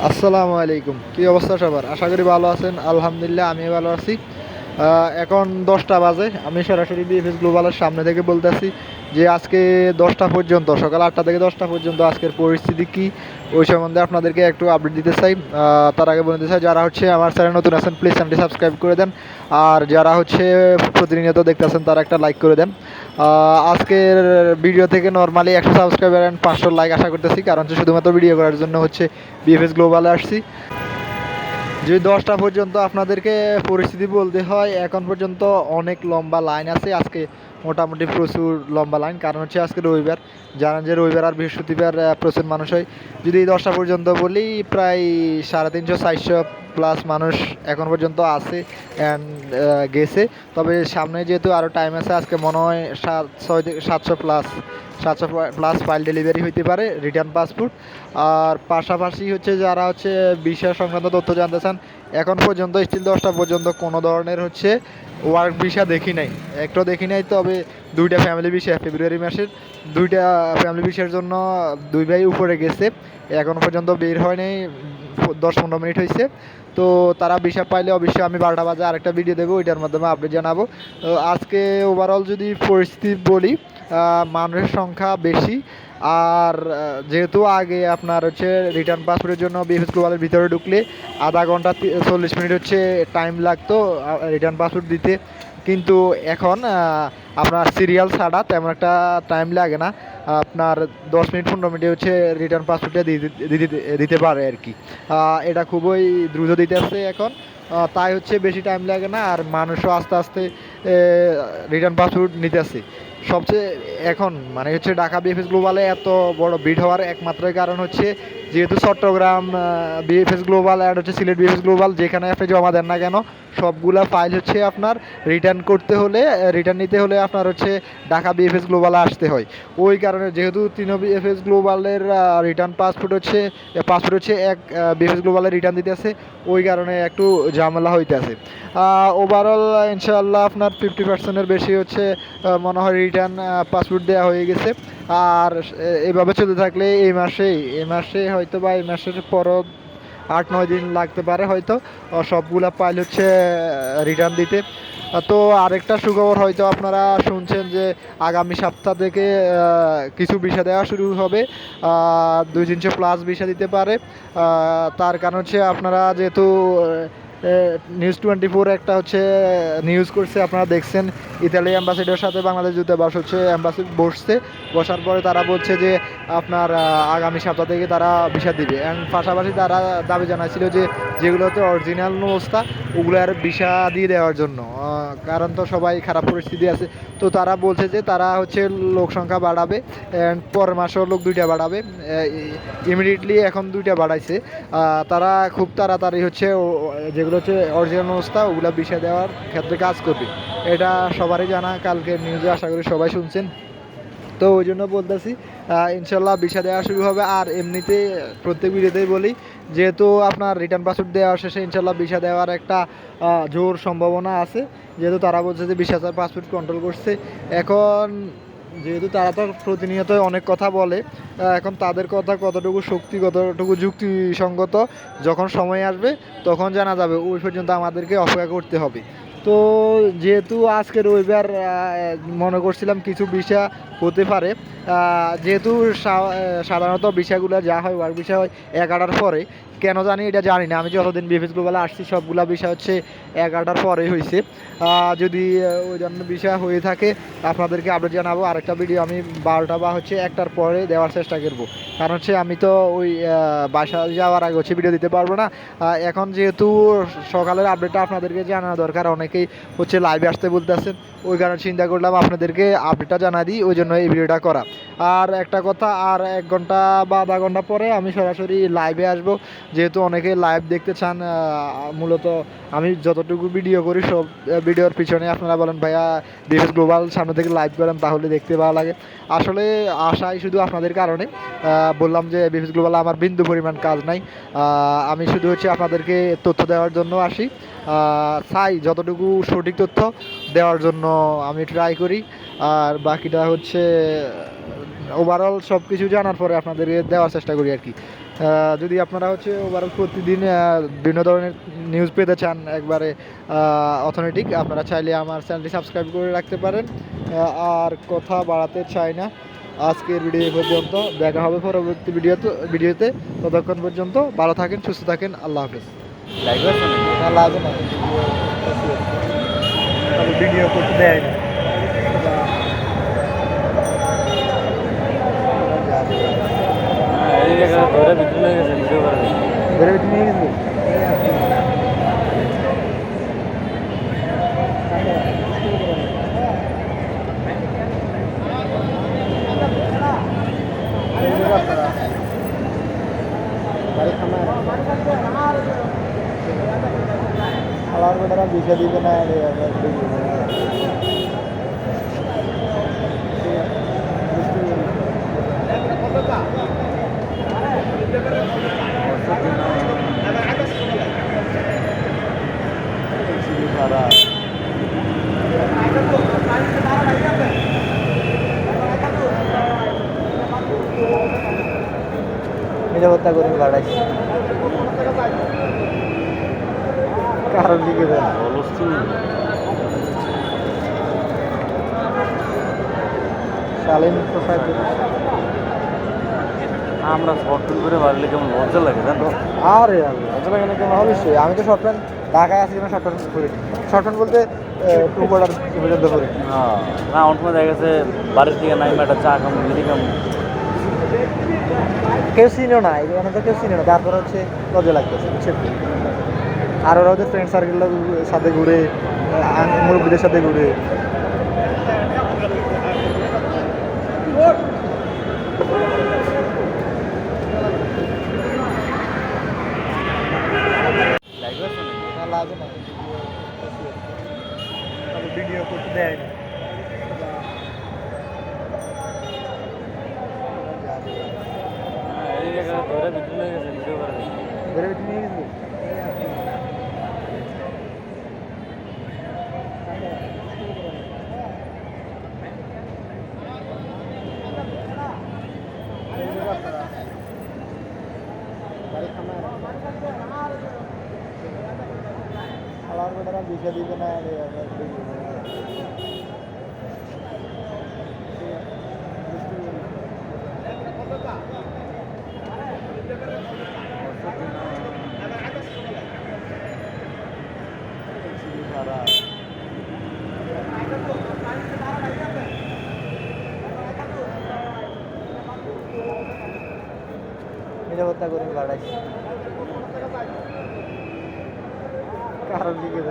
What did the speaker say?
আসসালামু আলাইকুম। কী অবস্থা সবার? আশা করি ভালো আছেন। আলহামদুলিল্লাহ আমিও ভালো আছি। এখন 10টা বাজে। আমি সরাসরি বিএফএস গ্লোবালের সামনে থেকে বলতেছি যে আজকে 10টা পর্যন্ত, সকাল 8টা থেকে 10টা পর্যন্ত আজকের পরিস্থিতি কী, ওই সম্বন্ধে আপনাদেরকে একটু আপডেট দিতে চাই। তার আগে বলতে চাই, যারা হচ্ছে আমার চ্যানেল নতুন আছেন প্লিজ চ্যানেলটি সাবস্ক্রাইব করে দেন। আর যারা হচ্ছে প্রতিনিয়ত দেখতেছেন তারা একটা লাইক করে দেন। আজকের ভিডিও থেকে নর্মালি 100 সাবস্ক্রাইবার অ্যান্ড 500 লাইক আশা করতেছি, কারণ হচ্ছে শুধুমাত্র ভিডিও করার জন্য হচ্ছে বিএফএস গ্লোবালে আসছি। যদি 10টা পর্যন্ত আপনাদেরকে পরিস্থিতি বলতে হয়, এখন পর্যন্ত অনেক লম্বা লাইন আছে। আজকে মোটামুটি প্রচুর লম্বা লাইন, কারণ হচ্ছে আজকে রবিবার। জানেন যে রবিবার আর বৃহস্পতিবার প্রচুর মানুষ হয়। যদি 10টা পর্যন্ত বলি, প্রায় 350-400 প্লাস মানুষ এখন পর্যন্ত আছে অ্যান্ড গেছে। তবে সামনে যেহেতু আরও টাইম আছে, আজকে মনে হয় 700 প্লাস 700 প্লাস ফাইল ডেলিভারি হইতে পারে রিটার্ন পাসপোর্ট। আর পাশাপাশি হচ্ছে যারা হচ্ছে ভিসা সংক্রান্ত তথ্য জানতে চান, এখন পর্যন্ত স্টিল 10টা পর্যন্ত কোনো ধরনের হচ্ছে ওয়ার্ক ভিসা দেখি নাই, একটাও দেখি নাই। তবে দুইটা ফ্যামিলি ভিসা ফেব্রুয়ারি মাসের, দুইটা ফ্যামিলি ভিসার জন্য দুই ভাই উপরে গেছে, এখনও পর্যন্ত বের হয় নাই। 10-15 মিনিট হয়েছে। তো তারা ভিসা পাইলে অবশ্যই আমি 12টা বাজে আরেকটা ভিডিও দেবো, ওইটার মাধ্যমে আপডেট জানাবো। তো আজকে ওভারঅল যদি পরিস্থিতি বলি, মানুষের সংখ্যা বেশি। আর যেহেতু আগে আপনার হচ্ছে রিটার্ন পাসপোর্টের জন্য বিএফএস গ্লোবালের ভিতরে ঢুকলে আধা ঘন্টা 40 মিনিট হচ্ছে টাইম লাগতো রিটার্ন পাসপোর্ট দিতে, কিন্তু এখন আপনার সিরিয়াল ছাড়া তেমন একটা টাইম লাগে না। আপনার 10 মিনিট 15 মিনিটে হচ্ছে রিটার্ন পাসপোর্টটা দিতে পারে আর কি। এটা খুবই দ্রুত দিতে আসছে এখন, তাই হচ্ছে বেশি টাইম লাগে না, আর মানুষও আস্তে আস্তে রিটার্ন পাসপোর্ট নিতে আসছে। সবচেয়ে এখন মানে হচ্ছে ঢাকা বিএফএস গ্লোবালে এত বড় ভিড় হওয়ার একমাত্র কারণ হচ্ছে যেহেতু চট্টগ্রাম বিএফএস গ্লোবাল আর হচ্ছে সিলেট বিএফএস গ্লোবাল, যেখানে আপনি জমা দেন না কেন সবগুলা ফাইল হচ্ছে আপনার রিটার্ন করতে হলে, রিটার্ন নিতে হলে আপনার হচ্ছে ঢাকা বিএফএস গ্লোবালে আসতে হয়। ওই কারণে যেহেতু তিনো বিএফএস গ্লোবালের রিটার্ন পাসপোর্ট হচ্ছে এক বিএফএস গ্লোবালে রিটার্ন দিতে আছে, ওই কারণে একটু ঝামেলা হইতেছে। ওভারঅল ইনশাআল্লাহ আপনার 50%-এর বেশি হচ্ছে মনে হয় রিটার্ন পাসপোর্ট দেওয়া হয়ে গেছে। আর এভাবে চলতে থাকলে এই মাসে হয়তো বা এই মাসের পরও 8-9 দিন লাগতে পারে হয়তো সবগুলা ফাইল হচ্ছে রিটার্ন দিতে। তো আরেকটা সুখবর হয়তো আপনারা শুনছেন যে আগামী সপ্তাহ থেকে কিছু ভিসা দেওয়া শুরু হবে, 200-300 প্লাস ভিসা দিতে পারে। তার কারণ হচ্ছে আপনারা যেহেতু নিউজ 24 একটা হচ্ছে নিউজ করছে, আপনারা দেখছেন ইতালি অ্যাম্বাসিডারের সাথে বাংলাদেশ দূতাবাস হচ্ছে অ্যাম্বাসি বসার পরে তারা বলছে যে আপনার আগামী সপ্তাহ থেকে তারা ভিসা দিবে। অ্যান্ড পাশাপাশি তারা দাবি জানাচ্ছিল যে যেগুলোতে অরিজিনাল অবস্থা ওগুলো আর ভিসা দিয়ে দেওয়ার জন্য, কারণ তো সবাই খারাপ পরিস্থিতি আছে। তো তারা বলছে যে তারা হচ্ছে লোক সংখ্যা বাড়াবে অ্যান্ড পরের মাসেও লোক 2টা বাড়াবে। ইমিডিয়েটলি এখন 2টা বাড়াইছে। তারা খুব তাড়াতাড়ি হচ্ছে যেগুলো হচ্ছে অরিজিনাল অবস্থা ওগুলো ভিসা দেওয়ার ক্ষেত্রে কাজ করবে। এটা সবারই জানা, কালকে নিউজে আশা করি সবাই শুনছেন। তো ওই জন্য বলতেছি ইনশাল্লাহ ভিসা দেওয়া শুরু হবে। আর এমনিতে প্রত্যেক ভিডিওতেই বলি, যেহেতু আপনার রিটার্ন পাসপোর্ট দেওয়া শেষে ইনশাল্লাহ ভিসা দেওয়ার একটা জোর সম্ভাবনা আছে, যেহেতু তারা বলছে যে 20,000 পাসপোর্ট কন্ট্রোল করছে। এখন যেহেতু তারা তো প্রতিনিয়ত অনেক কথা বলে, এখন তাদের কথা কতটুকু শক্তি কতটুকু যুক্তিসঙ্গত যখন সময় আসবে তখন জানা যাবে, ওই পর্যন্ত আমাদেরকে অপেক্ষা করতে হবে। তো যেহেতু আজকে রবিবার, মনে করছিলাম কিছু ভিসা হতে পারে। যেহেতু সাধারণত ভিসাগুলো যা হয় ওয়ার্ক ভিসা হয় 11টার পরে, কেন জানি এটা জানি না, আমি যতদিন বিএফএস গ্লোবালে আসছি সবগুলা ভিসা হচ্ছে 11টার পরেই হয়েছে। যদি ওই জন্য ভিসা হয়ে থাকে আপনাদেরকে আপডেট জানাবো। আরেকটা ভিডিও আমি 12টা বা হচ্ছে 1টার পরে দেওয়ার চেষ্টা করবো, কারণ হচ্ছে আমি তো ওই বাসা যাওয়ার আগে হচ্ছে ভিডিও দিতে পারবো না। এখন যেহেতু সকালের আপডেটটা আপনাদেরকে জানানো দরকার, অনেকেই হচ্ছে লাইভে আসতে বলতেছেন, ওই কারণে চিন্তা করলাম আপনাদেরকে আপডেটটা জানা দিই, ওই জন্য এই ভিডিওটা করা। আর একটা কথা, আর 1 ঘন্টা বা আধা ঘন্টা পরে আমি সরাসরি লাইভে আসবো, যেহেতু অনেকে লাইভ দেখতে চান। মূলত আমি যতটুকু ভিডিও করি সব ভিডিওর পিছনে আপনারা বলেন ভাইয়া বিএফএস গ্লোবাল সামনে থেকে লাইভ করেন তাহলে দেখতে ভালো লাগে। আসলে আশাই শুধু আপনাদের কারণে বললাম যে বিএফএস গ্লোবাল আমার বিন্দু পরিমাণ কাজ নাই। আমি শুধু হচ্ছে আপনাদেরকে তথ্য দেওয়ার জন্য আসি, চাই যতটুকু সঠিক তথ্য দেওয়ার জন্য আমি ট্রাই করি। আর বাকিটা হচ্ছে ওভারঅল সব কিছু জানার পরে আপনাদেরকে দেওয়ার চেষ্টা করি আর কি। যদি আপনারা হচ্ছে ওভারঅল প্রতিদিন বিভিন্ন ধরনের নিউজ পেতে চান একবারে অথেন্টিক, আপনারা চাইলে আমার চ্যানেলটি সাবস্ক্রাইব করে রাখতে পারেন। আর কথা বাড়াতে চাই না, আজকের ভিডিও এই পর্যন্ত। দেখা হবে পরবর্তী ভিডিওতে। ততক্ষণ পর্যন্ত ভালো থাকেন, সুস্থ থাকেন। আল্লাহ হাফেজ। না, লাগে না, ভিডিও করতে দেয় না। ঘরে ভিতরে নিয়ে গেছিল। আমার বেটারা বিষয় দিবে না। নিরাপত্তা কর্মী বাড়াইছে, কারণ দিকে শালীন পোশাক। আমরা শর্ট প্যান্ট করে বাড়লে কেমন লজ্জা লাগে জানো? আরে লজ্জা লাগে না কেন? অবশ্যই, আমি তো শর্ট প্যান্ট ঢাকায় আছি কেন শর্ট প্যান্ট পরি। শর্ট প্যান্ট বলতে টু বর্ডার পর্যন্ত পরি। হ্যাঁ, না অন্য সময় দেখা গেছে বাড়ির থেকে নাই একটা চা খামো বিড়ি খামো, কেউ চিনেও না, এখানে তো কেউ চিনে না, তারপর হচ্ছে লজ্জা লাগতেছে, বুঝছেন? আর ওরা ওদের ফ্রেন্ড সার্কেলের সাথে ঘুরে, মুরব্বীদের সাথে ঘুরে। না, লাগে না, ভিডিও করতে দেয় না। ঘরে ভিতরে গেছে ভিডিও করে ঘরে ভিতরে নিয়ে গেছিল। আমার বেটারা বিষয় দিবে না। নিরাপত্তা কর্মী বাড়াইছে, কারণ দিকে